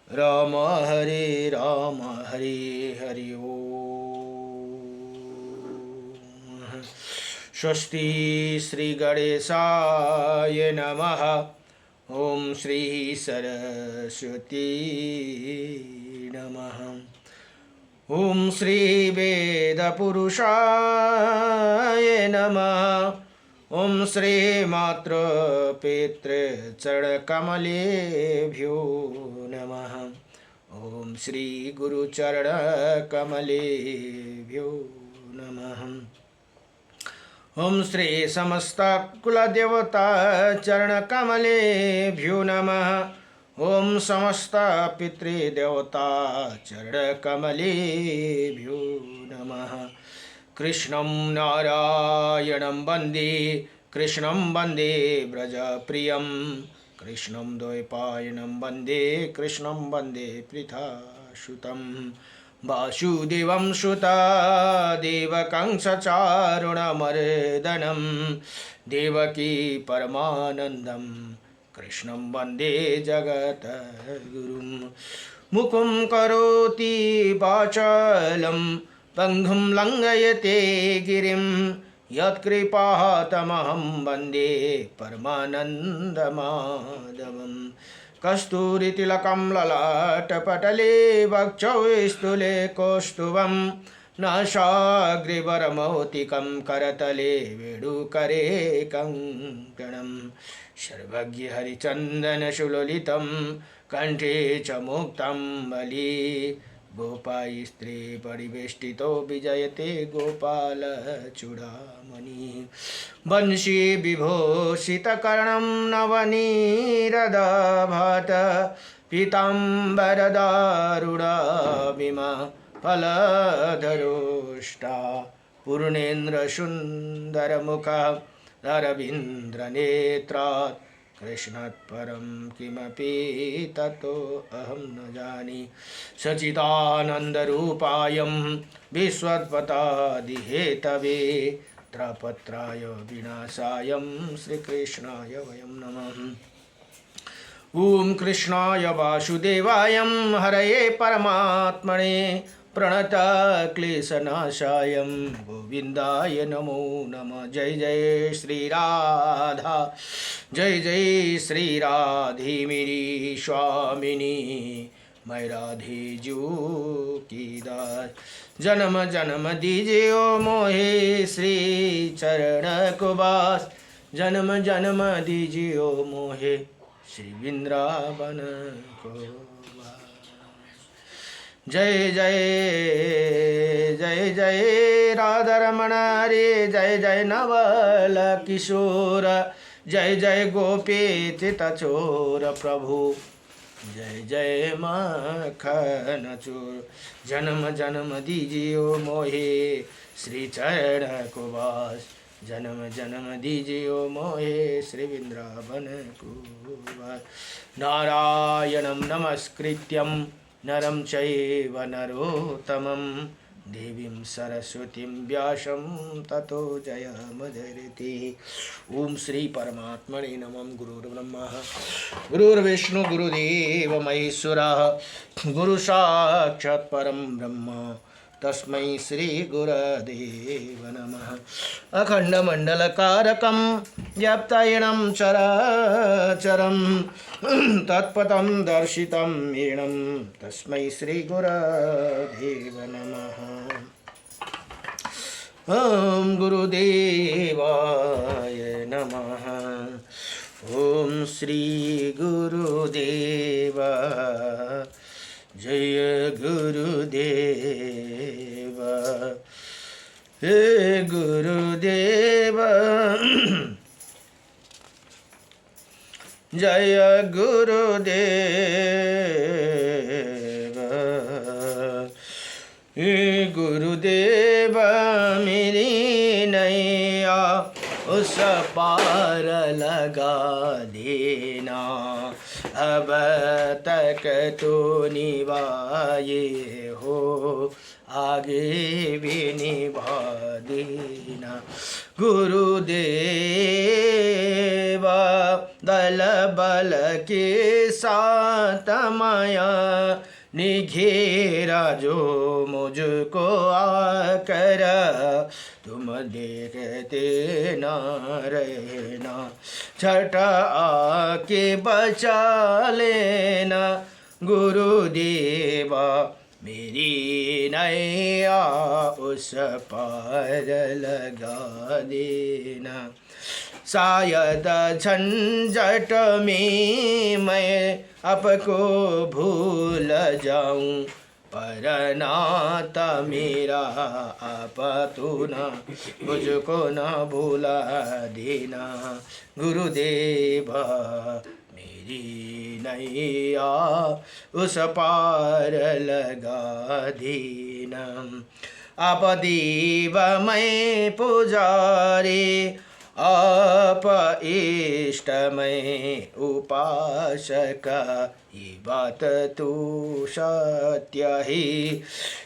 राम हरे हरि ओम। स्वस्ति श्री गणेशाय नमः। ओम श्री सरस्वती नमः। ओम श्री वेदपुरुषाय नमः। ओम श्री मातृ पितृ चरणकमलेभ्यो नमः। ओम श्री गुरुचरणकमलेभ्यो नमः। ओम श्री समस्त कुलदेवता चरणकमलेभ्यो नमः। ओम समस्त पितृदेवता चरणकमलेभ्यो नमः। कृष्णं नारायणं वन्दे कृष्णं वन्दे व्रजप्रियं कृष्णं द्वैपायनं वन्दे कृष्णं वन्दे पृथासुतं वासुदेवं सुतदेवकं सचारुणमर्दनं देवकी परमानन्दं कृष्णं वन्दे जगद्गुरुं मुखं करोति वाचालं पंगुं लंघयते गिरिं यत्कृपातमहं वन्दे परमानन्दमाधवं कस्तूरितिलकं ललाटपटले वक्षौ स्थूले कौस्तुभं नासाग्रवरमौक्तिकं करतले वेणुकरे कङ्कणं सर्वज्ञहरिचन्दनसुललितं कंठे च मुक्तं बली गोपाय स्त्री परिवेष्टितो विजयते गोपाल चूड़ामणि वंशी विभूषितकर्णं नवनीरदाभात पीताम्बरदारुणाभिमा फलधरोष्टा पूर्णेन्द्रसुन्दरमुखः रवीन्द्रनेत्रात् कृष्णात् परं किमपि ततो अहं न जाने सच्चिदानन्दरूपायं विश्वोत्पत्यादिहेतवे त्रयपत्राय विनाशाय श्रीकृष्णाय वयं नमः। ओम कृष्णाय वासुदेवाय हरये परमात्मने प्रणतक्लेशनाशाय गोविंदाय नमो नमः। जय जय श्री राधा जय जय श्री राधे मेरी स्वामिनी मैं राधे जो की दास। जन्म जन्म दीजिए ओ मोहे श्री चरण को बास। जन्म जन्म दीजिए ओ मोहे श्री वृंदावन को। जय जय जय जय राधा रमण रे जय जय नवल किशोर जय जय गोपी चितचोर प्रभु जय जय मखन चोर। जन्म जन्म दीजिए मोहे श्री चरण को वास। जन्म जन्म दीजिए मोहे श्री वृंदावन को वास। नारायणं नमस्कृत्यं नरं चैव नरोत्तमं देवीं सरस्वतीं व्यासं ततो जयमुदीरयेत्। ओम श्री परमात्मने नमः। गुरुर्ब्रह्मा गुरुर्विष्णु गुरुदेव महेश्वरः गुरु साक्षात् परं ब्रह्म तस्मै श्री गुरुदेव नमः। अखंडमंडलकारकं व्याप्तायनं चराचरं तत्पदं दर्शितं येनं तस्मै श्री गुरुदेव नमः। ओम गुरुदेवाय नमः। ओम श्री गुरुदेव जय गुरुदेव हे गुरुदेव जय गुरुदेव हे गुरुदेव मेरी नैया उस पार लगा देना अब तक तो निभाए हो आगे भी निभा देना। गुरुदेव दल बल के साथ माया निघेरा जो मुझको आकर, तुम देखते न रहना, छठ आके बचा लेना। गुरुदेव मेरी नैया उस पार लगा देना। शायद झंझट में मैं आपको भूल जाऊं, पर नाता मेरा आप तो न मुझको न भूला देना। गुरुदेव मेरी नैया उस पार लगा देना। आप देव मैं पुजारी, आप इष्ट में उपासक, ये बात तू सत्य ही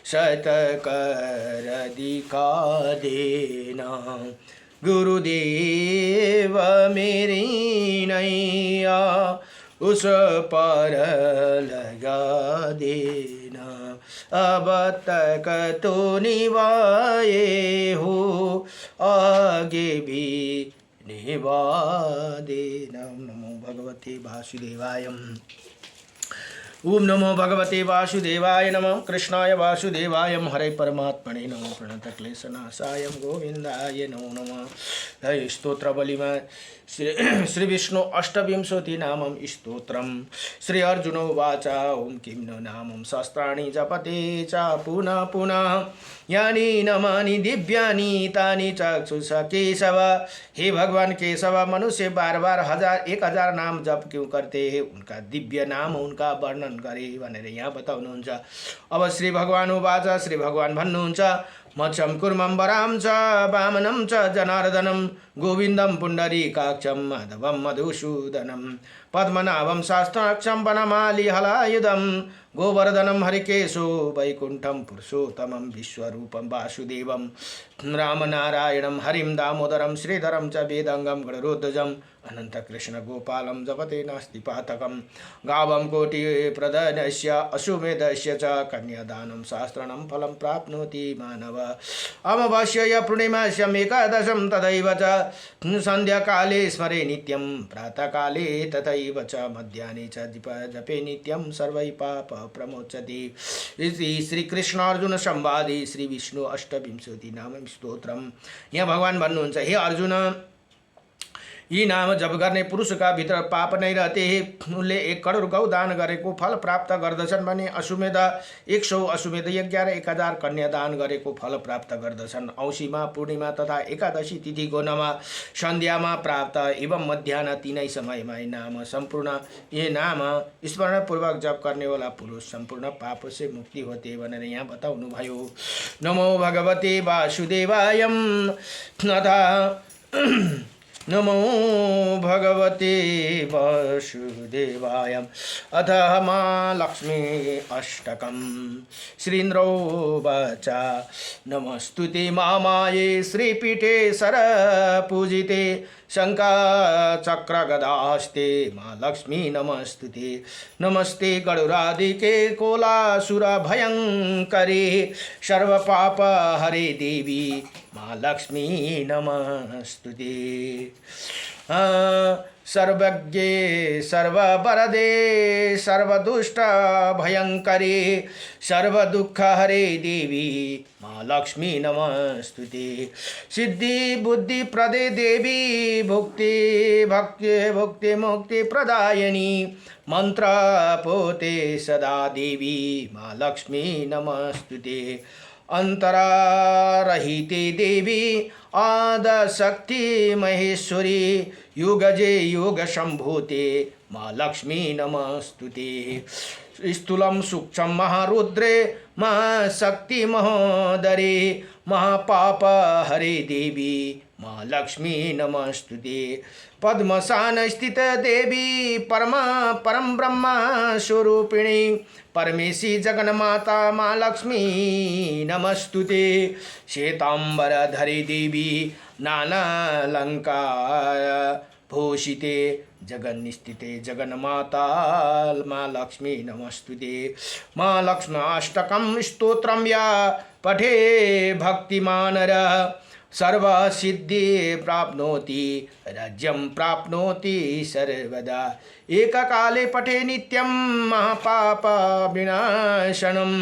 सत कर दिखा देना। गुरुदेव मेरी नैया उस पर लगा देना। अब तक तो निभाए हो, आगे भी निभा देना। नमो भगवते वासुदेवाय। ओम नमो भगवते वासुदेवाय नमः। कृष्णाय वासुदेवाय हरे परमात्मने नमः। प्रणतक्लेशनाशाय गोविंदाय नमो नमः। स्तोत्र बलिमा श्री विष्णु अष्टविंशति नामं स्तोत्रम। श्री अर्जुन उवाच ओम किं नो नामं शस्त्राणि जपते च पुनः पुनः, यानि नमानि दिव्यानि तानि चक्षुष केशव। हे भगवान केशव, मनुष्य बार बार 1000 नाम जप क्यों करते हैं? उनका दिव्य नाम उनका वर्णन करे भनेर यहाँ बताउनुहुन्छ। अब श्री भगवान उवाच, श्री भगवान भन्नुहुन्छ, मत्स्यं कुर्मं वरां च वामनं च जनार्दनं, गोविन्दं पुण्डरीकाक्षं माधवं मधुसूदनं, पद्मनाभं शास्त्राक्षं वनमाली हलायुधं, गोवर्धनं हरिकेशो वैकुण्ठं पुरुषोत्तमं, विश्वरूपं वासुदेवं रामनारायणं हरिं दामोदरं, श्रीधरं च वेदंगं गणरोद्धजं, अनंत कृष्ण गोपालं जपते नास्ति पातकं, गावं कोटि प्रदनस्य अश्वमेधस्य च कन्यादानं शास्त्रनं फलं प्राप्नोति मानव। अमावास्यया पूर्णिमास्याम् एकादशं तथैव च, संध्याकाले स्मरे नित्यं प्रातःकाले तथैव च, मध्याह्ने च जपे नित्यं सर्वैः पाप प्रमोचति। इति श्री कृष्ण अर्जुन संवादे श्री विष्णु अष्टविंशति नाम स्तोत्रम। यहाँ भगवान भन्नुहुन्छ, हे अर्जुन, यी नाम जप गर्ने पुरुषका भित्र पाप नै रहते हैं। उनले 1 करोड गौ दान गरेको फल प्राप्त गर्दछन् भने अश्वमेध 100 अश्वमेध यज्ञ र 1000 कन्या दान गरेको फल प्राप्त गर्दछन्। औँसीमा, पूर्णिमा तथा एकादशी तिथि गोनमा, सन्ध्यामा प्राप्त एवं मध्याह्न तीनै समयमा नाम सम्पूर्ण ये नाम स्मरणपूर्वक जप गर्नेवाला पुरुष सम्पूर्ण पाप से मुक्ति होते भनेर यहाँ बताउनु भयो। नमो भगवते वासुदेवाय। नमो भगवते वासुदेवाय। अथ महालक्ष्मी अष्टकं। श्रीन्द्रोवाच, नमस्तुते महामाये श्रीपीठे सरपूजिते, शङ्खचक्रगदास्ते महालक्ष्मी नमस्तुते। नमस्ते गरुडादिके कोलासुरभयङ्करे, सर्वपापहरे देवी महालक्ष्मी नमस्तुते। सर्वज्ञे सर्ववरदे सर्वदुष्टभयङ्करे, सर्वदुःखहरे देवी महालक्ष्मी नमस्तुते। सिद्धि बुद्धिप्रदे देवी भुक्ति भक्ति मुक्ति प्रदायिनी, मंत्रपोते सदा देवी महालक्ष्मी नमस्तुते। अंतरारहिते देवी आदिशक्ति महेश्वरी, युगजे युग संभूते महालक्ष्मी नमस्तुते। स्थूलं सूक्ष्मं महारुद्रे महाशक्ति महोदरे, महापाप हरे देवी महालक्ष्मी नमस्तुते। पद्मशान स्थित देवी परम ब्रह्म स्वरूपिणी, परमेशी जगन्माता महालक्ष्मी नमस्तुते। श्वेतांबर धरी देवी नानालङ्कार भूषिते जगन्निस्थिते जगन्माता माँ लक्ष्मी नमस्तुते। माँ लक्ष्म्याष्टकं स्तोत्रं या पठे भक्तिमान सर्वसिद्धि प्राप्नोति राज्यं प्राप्नोति सर्वदा। एककाले पठे नित्यं महापाप विनाशनं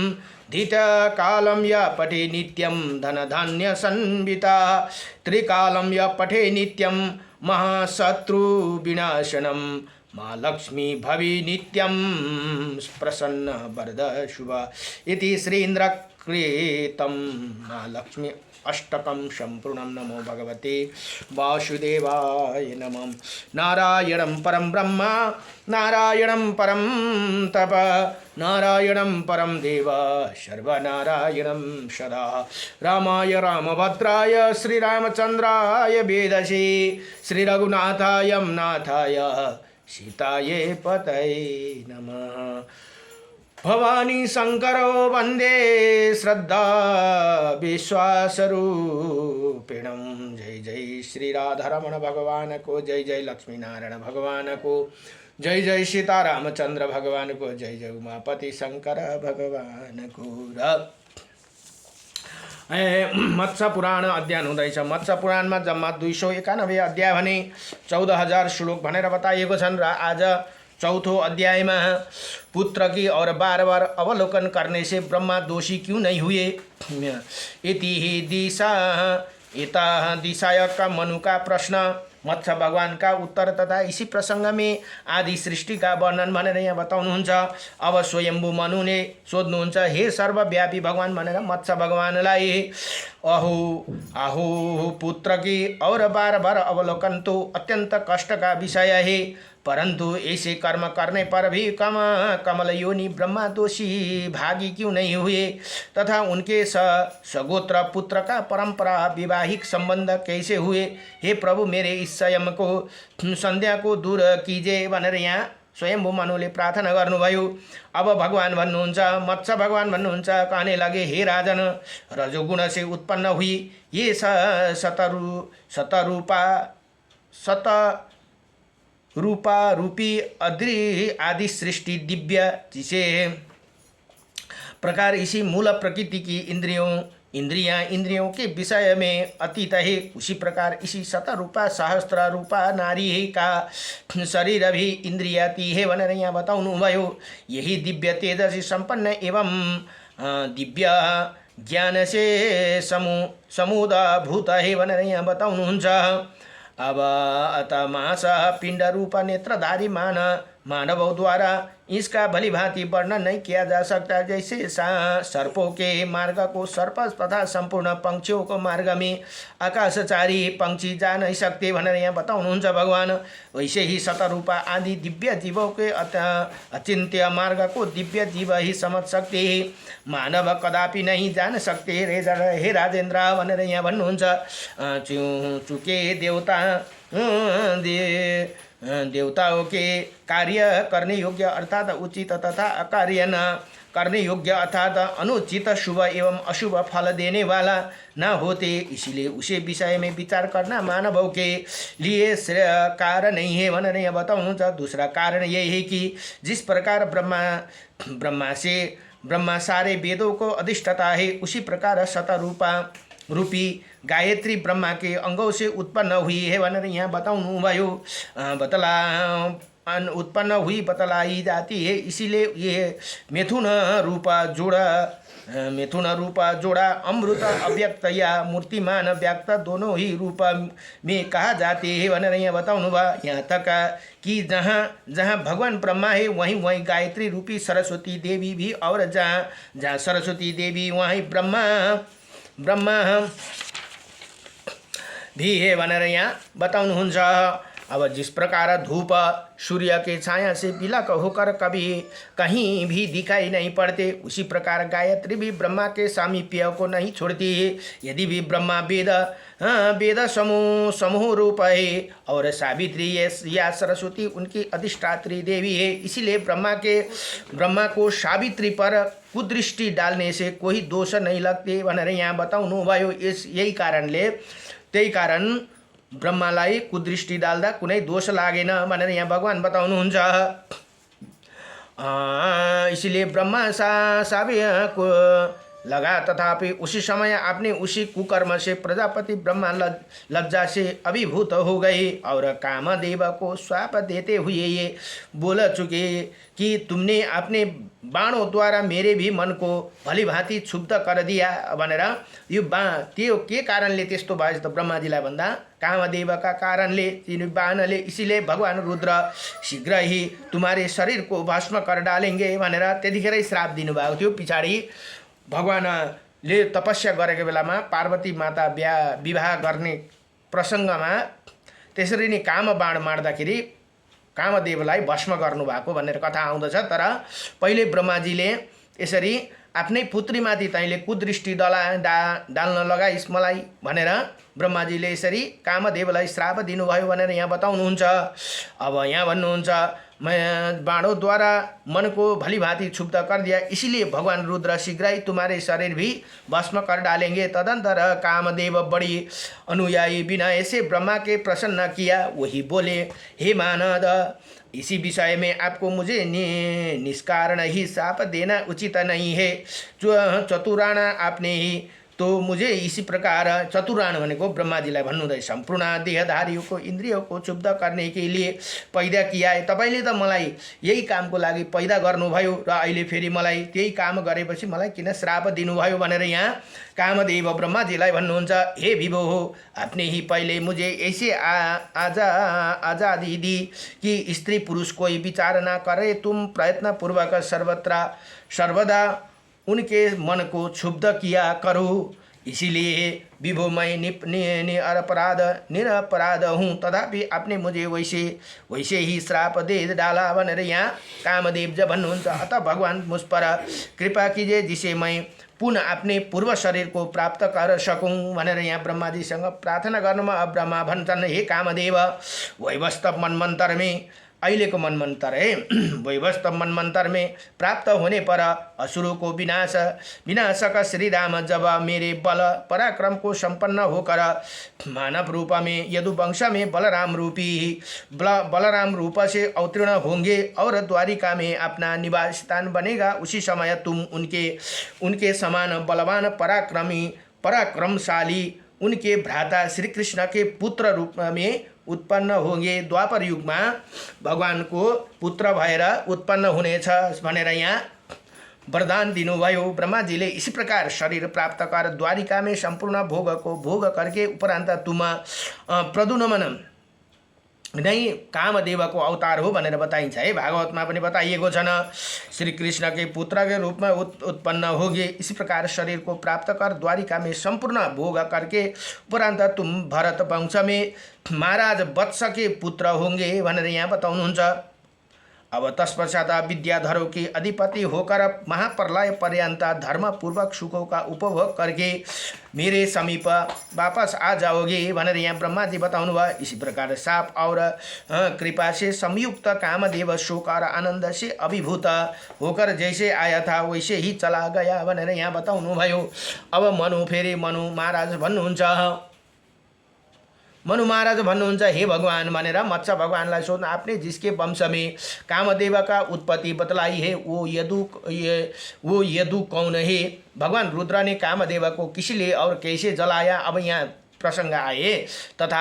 धीतकालं य पठे नित्यं धनधान्य संविता त्रिकालं य पठे नित्यं महाशत्रु विनाशनं माँ लक्ष्मी भवि नित्यं प्रसन्न वरद शुभ। इति श्री इंद्रकृतं माँ लक्ष्मी अष्टकं संपूर्णं। नमो भगवते वासुदेवाय नमः। नारायणं परं ब्रह्म नारायणं परं तप नारायणं परं देव सर्वनारायणं सदा। रामाय रामभद्राय श्रीरामचन्द्राय वेदसे श्रीरघुनाथाय नाथाय सीताये पतये नमः। भवानी शंकरो वंदे श्रद्धा विश्वासरूपिणं। जय जय श्री राधारमण भगवान को, जय जय लक्ष्मी नारायण भगवान को, जय जय सीता रामचंद्र भगवान को, जय जय उमापति शंकर भगवान को। मत्स्य पुराण अध्ययन हुँदैछ। मत्स्य पुराणमा जम्मा 291 अध्याय भने 14,000 श्लोक भनेर बताइएको छन्। र आज चौथो अध्याय में पुत्र की और बार बार अवलोकन करने से ब्रह्मा दोषी क्यों नहीं हुए। इति ही दिशाय का मनु का प्रश्न मत्स्य भगवान का उत्तर तथा इसी प्रसंग में आदि सृष्टि का वर्णन भनेर यहाँ बताउनुहुन्छ। अब स्वयंभू मनु ने सोध्नुहुन्छ, हे सर्वव्यापी भगवान भनेर मत्स्य भगवानलाई, अहो आहो पुत्र की और बार बार अवलोकन तो अत्यंत कष्ट का विषय है, परंतु ऐसे कर्म करने पर भी कमल योनि ब्रह्मा दोषी भागी क्यों नहीं हुए तथा उनके सगोत्र पुत्र का परंपरा विवाहिक संबंध कैसे हुए। हे प्रभु मेरे इस संयम को संध्या को दूर कीजिए भनेर यहाँ स्वयंभू मनुले प्रार्थना गर्नुभयो। अब भगवान भन्नुहुन्छ, मत्स्य भगवान भन्नुहुन्छ, कहने लगे, हे राजन रजोगुण से उत्पन्न हुई ये रूपा रूपी अद्रि आदि सृष्टि दिव्य जिसे प्रकार इसी मूल प्रकृति की इंद्रियां के विषय में अतीत है, उसी प्रकार इसी शतरूपा सहस्त्र रूपा नारी का शरीर भी इंद्रियाती है भनेर यहाँ बताउनु भयो। यही दिव्य तेजसी संपन्न एवं दिव्य ज्ञान से समुदाभूत है भनेर यहाँ बताउनुहुन्छ। अब अतमास पिंड रूप नेत्रधारी मानवों द्वारा इसका भली भांति वर्णन नहीं किया जा सकता। जैसे सर्पों के मार्ग को सर्प तथा संपूर्ण पंक्षियों को मार्ग में आकाशचारी पंक्षी जा नहीं सकते भनेर यहाँ बताउनुहुन्छ भगवान। वैसे ही शतरूपा आदि दिव्य जीवों के अचिंत्य मार्ग को दिव्य जीव ही समझ सकते हैं, मानव कदापि नहीं जान सकते। हे राजेन्द्र भनेर यहाँ भन्नुहुन्छ। चुके देवताओं के कार्य करने योग्य अर्थात उचित तथा अकार्य न करने योग्य अर्थात अनुचित शुभ एवं अशुभ फल देने वाला न होते, इसीलिए उसे विषय में विचार करना मानवों के लिए कारण नहीं है भनेर यहाँ बताउनुहुन्छ। दूसरा कारण यही है कि जिस प्रकार ब्रह्मा सारे वेदों को अधिष्ठता है, उसी प्रकार शतरूपा रूपी गायत्री ब्रह्मा के अंगों से उत्पन्न हुई है भनेर यहाँ बताउनु भयो। उत्पन्न हुई बतलाई जाती है, इसीलिए ये मिथुन रूपा जोड़ा अमृत अव्यक्त या मूर्तिमान व्यक्त दोनों ही रूप में कहा जाते हैं भनेर यहाँ बताउनु भयो। यहाँ तक कि जहाँ भगवान ब्रह्मा है वहीं गायत्री रूपी सरस्वती देवी भी, और जहाँ सरस्वती देवी वहीं ब्रह्मा भी है भनेर यहाँ बताउनुहुन्छ। अब जिस प्रकार धूप सूर्य के छाया से विलक होकर कभी कहीं भी दिखाई नहीं पड़ते, उसी प्रकार गायत्री भी ब्रह्मा के सामीप्य को नहीं छोड़ती है। यदि भी ब्रह्मा वेद समूह रूप है और सावित्री या सरस्वती उनकी अधिष्ठात्री देवी है, इसीलिए ब्रह्मा को सावित्री पर कुदृष्टि डालने से कोई दोष नहीं लगते भनेर यहाँ बताउनु भयो। यही कारणले त्यही कारण ब्रह्मालाई कुदृष्टि डाल्दा कुनै दोष लागेन भनेर यहाँ भगवान बताउनुहुन्छ। इसलिए ब्रह्मा साबिय को लगा, तथापि उसी समय आपने उसी कुकर्म से प्रजापति ब्रह्मा लज्जा से अभिभूत हो गए और कामदेव को श्राप देते हुए ये बोल चुके कि तुमने अपने बाणों द्वारा मेरे भी मन को भली भांति क्षुब्ध कर दिया भनेर यो त्यो के कारणले त्यस्तो भयो त ब्रह्माजीलाई भन्दा कामदेवका कारणले तिनी बाणले, इसीलिए भगवान रुद्र शीघ्र ही तुम्हारे शरीर को भस्म कर डालेंगे भनेर त्यतिखेरै श्राप दिनुभएको थियो। पछाडि भगवानले तपस्या गरेको बेलामा पार्वती माता विवाह गर्ने प्रसङ्गमा त्यसरी नै काम बाण मार्दाखेरि कामदेवलाई भस्म गर्नुभएको भनेर कथा आउँदछ। तर पहिले ब्रह्माजीले यसरी आफ्नै पुत्रीमाथि तैँले कुदृष्टि डाल्न लगाइस् मलाई भनेर ब्रह्माजीले यसरी कामदेवलाई श्राप दिनुभयो भनेर यहाँ बताउनुहुन्छ। अब यहाँ भन्नुहुन्छ मैं बाणों द्वारा मन को भली भांति क्षुब्ध कर दिया, इसीलिए भगवान रुद्र शीघ्र ही तुम्हारे शरीर भी भस्म कर डालेंगे। तदंतर कामदेव बड़ी अनुयायी बिना ऐसे ब्रह्मा के प्रसन्न किया। वही बोले, हे मानद, इसी विषय में आपको मुझे निष्कारण ही शाप देना उचित नहीं है। जो चतुराना आपने ही तो मुझे इसी प्रकार, चतुरान भनेको ब्रह्माजीलाई भन्नुहुँदै सम्पूर्ण देहधारीको इन्द्रियों को क्षुब्ध करने के लिए पैदा किया है। तपाईले त मलाई यही कामको लागि पैदा गर्नुभयो र अहिले फेरि मलाई त्यही काम गरेपछि मलाई किन श्राप दिनुभयो भनेर यहाँ कामदेव ब्रह्माजीलाई भन्नुहुन्छ। हे विभो हो, आपने ही पहले मुझे ऐसे आजादी दी कि स्त्री पुरुष कोई विचार न करे, तुम प्रयत्न पूर्वक सर्वदा उनके मन को क्षुब्ध किया करो। इसीलिए विभो मैं निरपराध हूँ, तथापि आपने मुझे वैसे ही श्राप दे डाला भनेर यहाँ कामदेव जब भन्नुहुन्छ। अतः भगवान मुझ पर कृपा कीजिए जिसे मैं पुनः अपने पूर्व शरीर को प्राप्त कर सकूँ भनेर यहाँ ब्रह्माजीसँग प्रार्थना गर्नुमा ब्रह्मा भन्छन्, हे कामदेव, वैवस्व मनमन्त्र में अहिलेको मनमन्त्र है, वैवस्व मनमन्त्र में प्राप्त होने पर असुरों को विनाशक श्री राम जब मेरे बल पराक्रम को संपन्न होकर मानव रूप में यदुवंश में बलराम रूप से अवतीर्ण होंगे और द्वारिका में अपना निवास स्थान बनेगा, उसी समय तुम उनके समान बलवान पराक्रमशाली उनके भ्राता श्री कृष्ण के पुत्र रूप में उत्पन्न होंगे। द्वापर युगमा भगवान को पुत्र भएर उत्पन्न हुनेछ भनेर यहाँ वरदान दिनुभयो। ब्रह्माजीले इसी प्रकार शरीर प्राप्त कर द्वारिका में संपूर्ण भोग को भोग करके उपरांत तुम प्रदुनमन नै कामदेव को अवतार हो भनेर बताइन्छ है। भागवतमा पनि बताइएको छ न, श्री कृष्ण के पुत्र के रूप में उत्पन्न होगे, इसी प्रकार शरीर को प्राप्त कर द्वारिका में संपूर्ण भोग करके उपरांत तुम भरत वंश में महाराज वत्स के पुत्र होंगे भनेर यहाँ बताउनुहुन्छ। अब तत्पश्चात विद्याधरों के अधिपति होकर महाप्रलय पर्यंत धर्मपूर्वक सुखों का उपभोग करके मेरे समीप वापस आ जाओगे भनेर यहाँ ब्रह्मा जी बताउनु भयो। इसी प्रकार साप और कृपा से संयुक्त कामदेव शोक और आनंद से अभिभूत होकर जैसे आया था वैसे ही चला गया भनेर यहाँ बताउनु भयो। अब मनु महाराज भन्नुहुन्छ, मनु महाराज भन्नुहुन्छ, हे भगवान भनेर मत्स्य भगवानलाई सोध्न, आपने जिसके वंश में कामदेव का उत्पत्ति बतलाई है वो यदु कौन है? भगवान रुद्र ने कामदेव को किसलिए और कैसे जलाया? अब यहाँ प्रसंग आए। तथा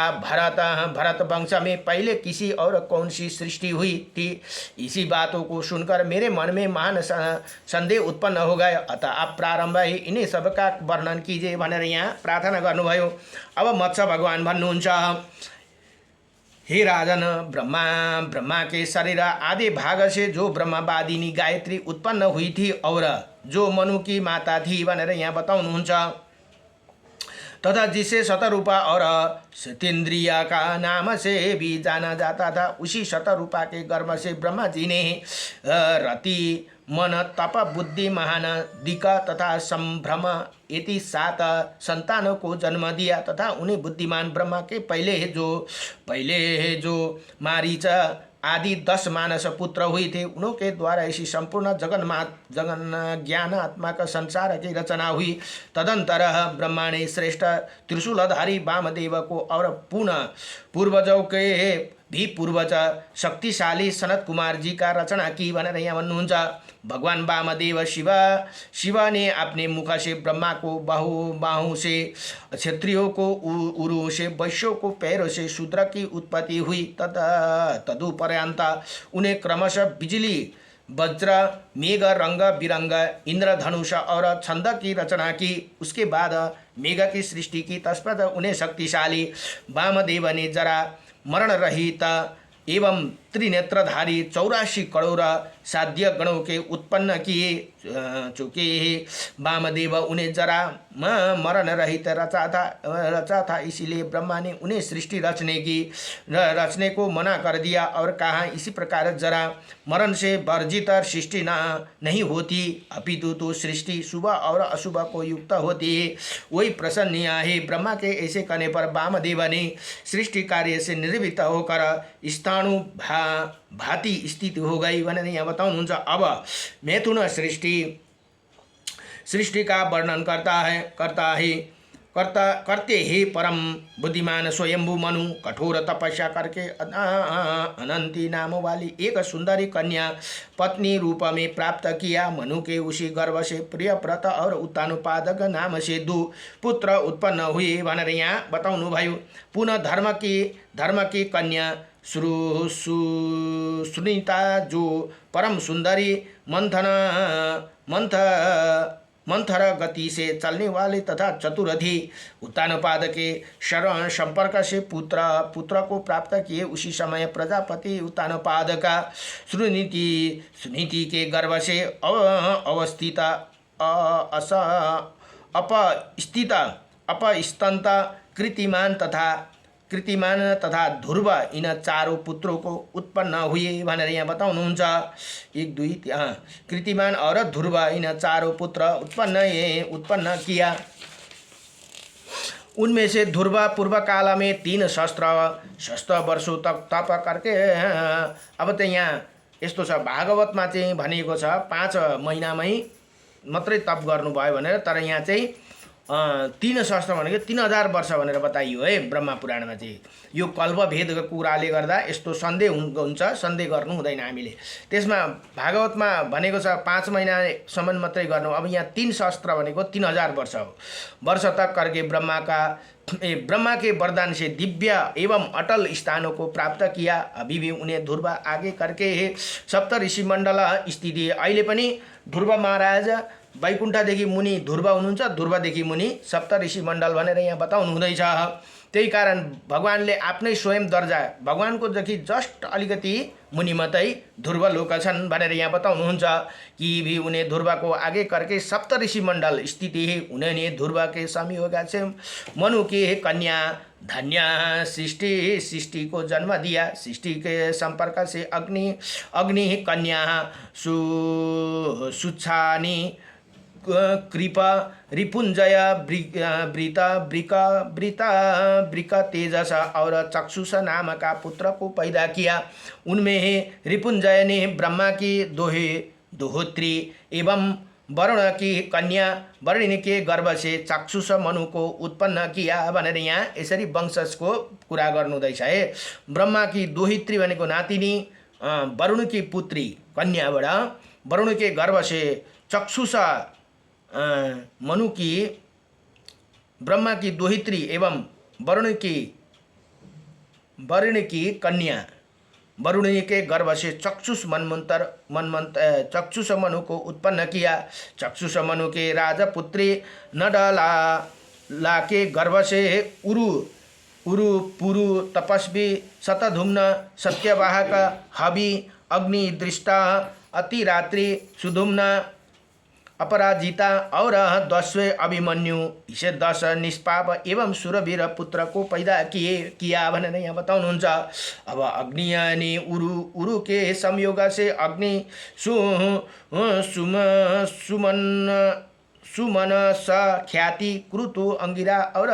भरत वंश में पहले किसी और कौन सी सृष्टि हुई थी? इसी बातों को सुनकर मेरे मन में महान संदेह उत्पन्न हो गया, अतः आप प्रारंभ ही इन्हीं सबका वर्णन कीजिए भनेर यहाँ प्रार्थना गर्नुभयो। अब मत्स्य भगवान भन्नुहुन्छ, हे राजन, ब्रह्मा के शरीर आधे भाग से जो ब्रह्मवादिनी गायत्री उत्पन्न हुई थी और जो मनु की माता थी भनेर यहाँ बताउनुहुन्छ। तथा जिसे शतरूपा और सतेन्द्रिया का नाम से भी जाना जाता था, उसी शतरूपा के गर्भ से ब्रह्मा जी ने रति मन तप बुद्धि महान दिक तथा संभ्रम इति 7 संतानों को जन्म दिया। तथा उन्हें बुद्धिमान ब्रह्मा के पहले जो मारीच आदि 10 मानस पुत्र हुए थे। उनके द्वारा इसी संपूर्ण जगन ज्ञान आत्मा का संसार की रचना हुई। तदंतर ब्रह्मा ने श्रेष्ठ त्रिशूलधारी वामदेव को और पुनः पूर्वजों के भी पूर्वज शक्तिशाली सनत कुमार जी का रचना की भनेर यहाँ भन्नुहुन्छ। भगवान वामदेव शिव ने अपने मुख से ब्रह्मा को बाहु से, क्षत्रियों को उरु से, वैश्यों को पैरों से शूद्र की उत्पत्ति हुई। तदुपरांत उन्हें क्रमशः बिजली, वज्र, मेघ, रंग बिरंग, इंद्रधनुष और छंद की रचना की। उसके बाद मेघ की सृष्टि की। तत्पश्चात उन्हें शक्तिशाली वामदेव ने जरा मरण रहित एवं त्रिनेत्रधारी 84 करोड़ साध्य गणों के उत्पन्न किए। चूँकि वामदेव उन्हें जरा मरण रहित रचा था, इसीलिए ब्रह्मा ने उन्हें सृष्टि रचने को मना कर दिया और कहा, इसी प्रकार जरा मरण से वर्जित सृष्टि नहीं होती, अपितु तो सृष्टि शुभ और अशुभ को युक्त होती है। वही प्रसन्न है। ब्रह्मा के ऐसे कहने पर वामदेव ने सृष्टि कार्य से निर्वृत्त होकर स्थाणु भांति स्थिति हो गई भनेर यहाँ बताउनुहुन्छ। अब मैथुन सृष्टि का वर्णन करते ही परम बुद्धिमान स्वयंभू मनु कठोर तपस्या करके अनंती नाम वाली एक सुंदरी कन्या पत्नी रूप में प्राप्त किया। मनु के उसी गर्भ से प्रियव्रत और उत्तानोपादक नाम से 2 पुत्र उत्पन्न हुए भनेर यहाँ बताउनु भयो। पुनः धर्म की कन्या सुनीता जो परम सुंदरी मंथर गति से चलने वाले तथा चतुर थी। उत्तानपाद के शरण संपर्क से पुत्र को प्राप्त किए। उसी समय प्रजापति उत्तानपाद का सुनीति के गर्भ से अपस्थित कृतिमान तथा ध्रुव इन 4 पुत्रों को उत्पन्न हुए भनेर यहाँ बताउनुहुन्छ। 1 2 3 कृतिमान और ध्रुव इन 4 पुत्र उत्पन्न किया। उनमें से ध्रुव पूर्व काल में 3 सहस्त्र वर्षों तक तप करके अब त यहाँ यस्तो छ, भागवतमा चाहिँ भनेको छ 5 महिनामै मात्रै तप गर्नुभयो भनेर, तर यहाँ चाहिँ 3 सहस्त्र भनेको 3000 वर्ष भनेर बताइयो है ब्रह्मा पुराणमा चाहिँ। यो कल्पभेदको कुराले गर्दा यस्तो सन्देह हुन्छ, सन्देह गर्नु हुँदैन हामीले। त्यसमा भागवतमा भनेको छ 5 महिनासम्म मात्रै गर्नु, अब यहाँ 3 सहस्त्र भनेको 3000 वर्ष हो। वर्ष तक करके ब्रह्मा के वरदान से दिव्य एवं अटल स्थानों को प्राप्त किया। अभी भी उन्हें ध्रुव आगे करके सप्त ऋषि मण्डल स्थिति। अहिले पनि ध्रुव महाराज वैकुण्ठदेखि मुनि ध्रुव हुनुहुन्छ, ध्रुवदेखि मुनि सप्त ऋषि मण्डल भनेर यहाँ बताउनु हुँदैछ। त्यही कारण भगवानले आफ्नै स्वयं दर्जा भगवानको देखि जस्ट अलिकति मुनि मात्रै ध्रुव लोक छन् भनेर यहाँ बताउनुहुन्छ कि भी उन्हें ध्रुव को आगे करके सप्त ऋषि मण्डल स्थिति है। उन्होंने ध्रुव के संयोग से मनु की कन्या धन्य सृष्टि को जन्म दिया। सृष्टि के संपर्क से अग्नि कन्या सुच्छानी कृपा रिपुंजय वृक तेजस और चक्षुष नाम का पुत्र को पैदा किया। उनमें रिपुंजय ने ब्रह्मा की दोहोत्री एवं वरुण की कन्या वरुण के गर्भ से चक्षुष मनु को उत्पन्न किया भनेर यहाँ यसरी वंशजको कुरा गर्नुहुँदैछ है। ब्रह्मा की दोहित्री भनेको नातिनी, वरुण की पुत्री कन्याबाट वरुण के गर्भ से चक्षुष मनु की, ब्रह्मा की दोहित्री एवं वरुण की कन्या वरुण के गर्भ से चक्षुष चक्षुष मनु को उत्पन्न किया। चक्षुष मनु के राजपुत्री नडला के गर्भ से उरु पुरु तपस्वी शतधुम्न सत्यवाहक हवि अग्नि दृष्टा अतिरात्रि सुधुम्न अपराजिता और 10वें अभिमन्यु इसे 10 निष्पाप एवं सुरवीर पुत्र को पैदा किया भनेर यहाँ बताउनुहुन्छ। अब अग्नि ने उरु के संयोग से अग्नि सुमन स ख्याति क्रुतु अंगिरा और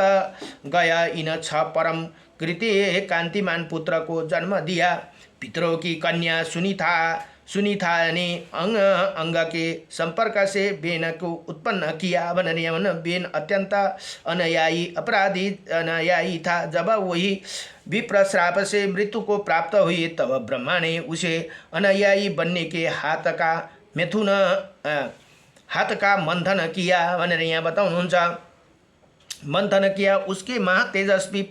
गया इन 6 परम कृति कांतिमान पुत्र को जन्म दिया। पितरों की कन्या सुनीता ने अंग के संपर्क से बेन को उत्पन्न किया। वनरियमन बेन अत्यंत अनायायी था। जब वही विप्र श्राप से मृत्यु को प्राप्त हुई तब ब्रह्मा ने उसे अनायायी बनने के हाथ का मंथन किया भनेर यहाँ बताउनुहुन्छ। मंथन किया, उसके महातेजस्वी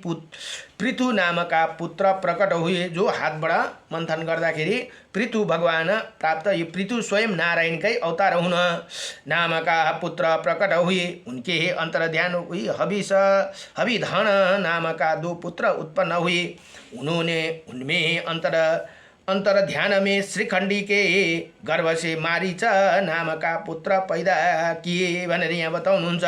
पृथु नामका पुत्र प्रकट हुए, जो हातबाट मंथन गर्दाखेरि पृथु भगवान प्राप्त। ये पृथु स्वयं नारायणकै अवतार हुन नामका पुत्र प्रकट हुए। उनके अंतर्ध्यान हुई हविधन नामका 2 पुत्र उत्पन्न हुए। उन्होंने उनमें अंतर ध्यान में श्रीखंडी के गर्भ से मारीच नामका पुत्र पैदा किए भनेर यहाँ बताउनुहुन्छ।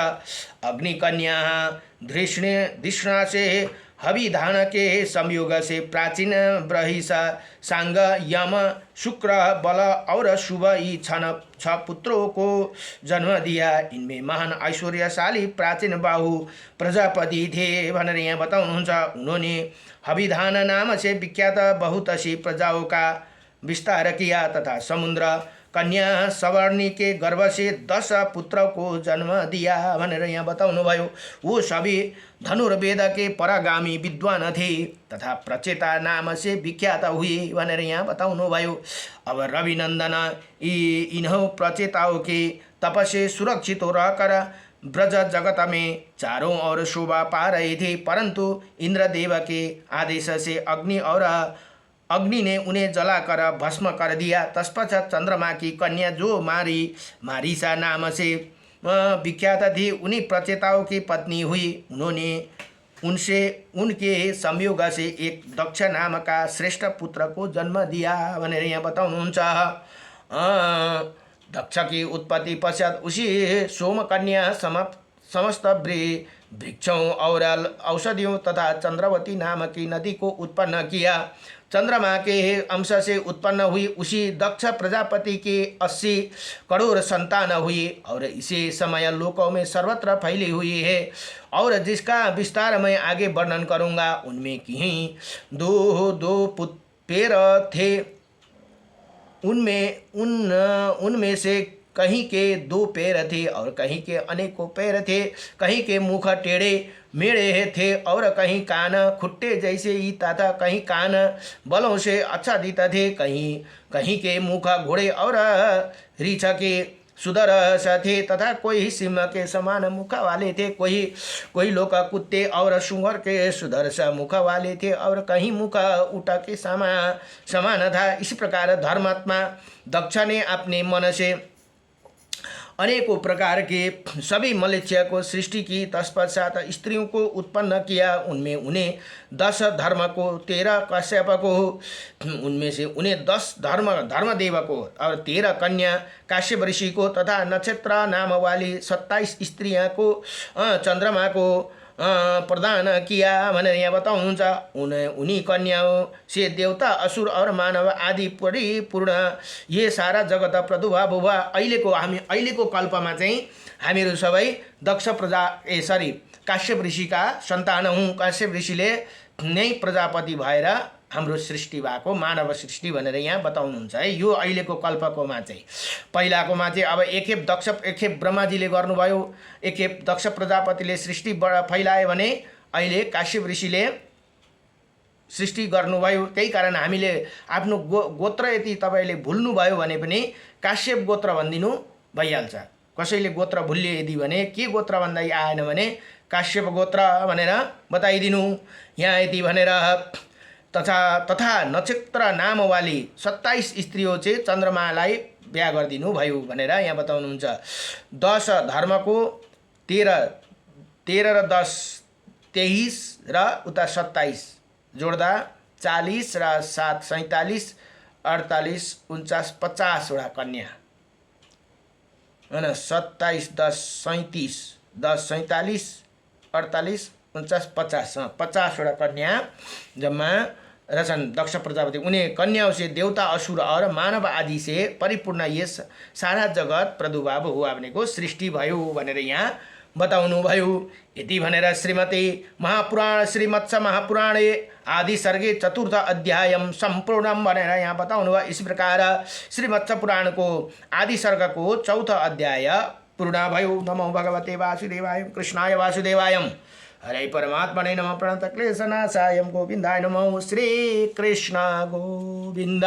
अग्निकन्या धृष्णा से हविधान के संयोग से प्राचीन ब्रहिसा सांग यम शुक्र बल और शुभ यी 6 पुत्रों को जन्म दिया। इनमें महान ऐश्वर्यशाली प्राचीन बाहु प्रजापति थे भनेर यहाँ बताउनुहुन्छ। उन्होंने हविधान नाम से विख्यात बहुत सी प्रजाओं का विस्तार किया तथा समुद्र कन्या सवर्णी के गर्भ से 10 पुत्र को जन्म दिया भनेर यहाँ बताउनु भयो। वो सभी धनुर्वेद के परागामी विद्वान थे तथा प्रचेता नाम से विख्यात हुए भनेर यहाँ बताउनु भयो। अब रविनंदन इन्हों प्रचेताओं के तप से सुरक्षित रहकर ब्रज जगत में चारों ओर शोभा पा रहे थे, परंतु इंद्रदेव के आदेश से अग्नि ने उन्हें जलाकर भस्म कर दिया। तत्पश्चात चंद्रमा की कन्या जो मारीसा नाम से विख्यात थी, उन्हीं प्रचेताओं की पत्नी हुई। उन्होंने उनके संयोग से एक दक्ष नाम का श्रेष्ठ पुत्र को जन्म दिया भनेर यहाँ बताउनुहुन्छ। दक्ष की उत्पत्ति पश्चात उसी सोमकन्या समस्त वृक्षों और औषधियों तथा चंद्रवती नाम की नदी को उत्पन्न किया। चंद्रमा के अंश से उत्पन्न हुई उसी दक्ष प्रजापति के 80 करोड़ संतान हुई और इसी समय लोकों में सर्वत्र फैली हुई है और जिसका विस्तार मैं आगे वर्णन करूँगा। उनमें कहीं दो पैर थे, उनमें से कहीं के 2 पैर थे और कहीं के अनेकों पैर थे। कहीं के मुख टेढ़े मेढ़े थे और कहीं कान खुट्टे जैसे ही तथा कहीं कान बलों से आच्छादित थे। कहीं के मुख घोड़े और रीछ के सुदर्श थे तथा कोई सिंह के समान मुख वाले थे। कोई लोग कुत्ते और सुअर के सुदर्श मुख वाले थे और कहीं मुख ऊँट के समान था। इस प्रकार धर्मात्मा दक्ष ने अपने मन से अनेकों प्रकार के सभी मलेच्छ को सृष्टि की। तत्पश्चात स्त्रियों को उत्पन्न किया। उनमें उन्हें 10 धर्म को, 13 कश्यप को, उनमें से उन्हें 10 धर्मदेव को और 13 कन्या काश्यप ऋषि को तथा नक्षत्र नाम वाली 27 स्त्रियां को चंद्रमा को प्रदान किया भनेर यहाँ बताउनुहुन्छ। उन्हीं कन्याओं से देवता असुर और मानव आदि परिपूर्ण ये सारा जगत प्रादुर्भाव हुआ। अहिलेको कल्पमा चाहिँ हामीहरू सबै दक्ष काश्यप ऋषिका सन्तान हौँ। काश्यप ऋषिले नै प्रजापति भएर हाम्रो सृष्टि भएको मानव सृष्टि भनेर यहाँ बताउनुहुन्छ है। यो अहिलेको कल्पकोमा चाहिँ। पहिलाकोमा चाहिँ अब एकखेप ब्रह्माजीले गर्नुभयो, एकखेप दक्ष प्रजापतिले सृष्टि फैलायो भने अहिले काश्यप ऋषिले सृष्टि गर्नुभयो। त्यही कारण हामीले आफ्नो गोत्र यदि तपाईले भुल्नुभयो भने पनि काश्यप गोत्र भनिदिनु भइहाल्छ। कसैले गोत्र भुल्ले यदि भने के गोत्र भन्दै आएन भने काश्यप गोत्र भनेर बताइदिनु यहाँ यदि भनेर। तथा नक्षत्र नाम वाली 27 स्त्रियों चाहिँ चन्द्रमालाई बिहा गरिदिनु भयो भनेर यहाँ बताउनुहुन्छ। 10 धर्मको 13 र 10 23 र उता 27 जोड्दा 40 र 7 47 48 49 50 वटा कन्या हैन। 27 10 37 10 47 48 49 50 50 वटा कन्या जम्मा रचन दक्ष प्रजापति। उन्हें कन्याओं से देवता असुर और मानव आदि से परिपूर्ण ये सारा जगत प्रादुर्भाव हुआ भनेको सृष्टि भयो भनेर यहाँ बताउनुभयो। यति भनेर श्रीमती महापुराण श्री मत्स्य महापुराणे आदि सर्गे 4th अध्यायम सम्पूर्णम भनेर यहाँ बताउनु भयो। इस प्रकार श्री मत्स्य पुराणको आदि सर्गको 4th अध्याय पूर्ण भयो। नमो भगवते वासुदेवाय कृष्णाय वासुदेवाय हरे परमात्मने नमः। प्रणत क्लेशनाशाय गोविन्दाय नमः। श्री कृष्ण गोविन्द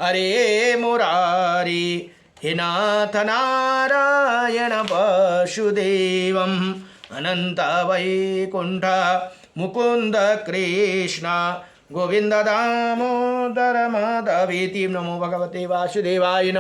हरे मुरारी हे नाथ नारायण वासुदेवम् अनंत वैकुंठ मुकुंद कृष्ण गोविंद दामोदर माधवेति। नमो भगवते वासुदेवाय नमः।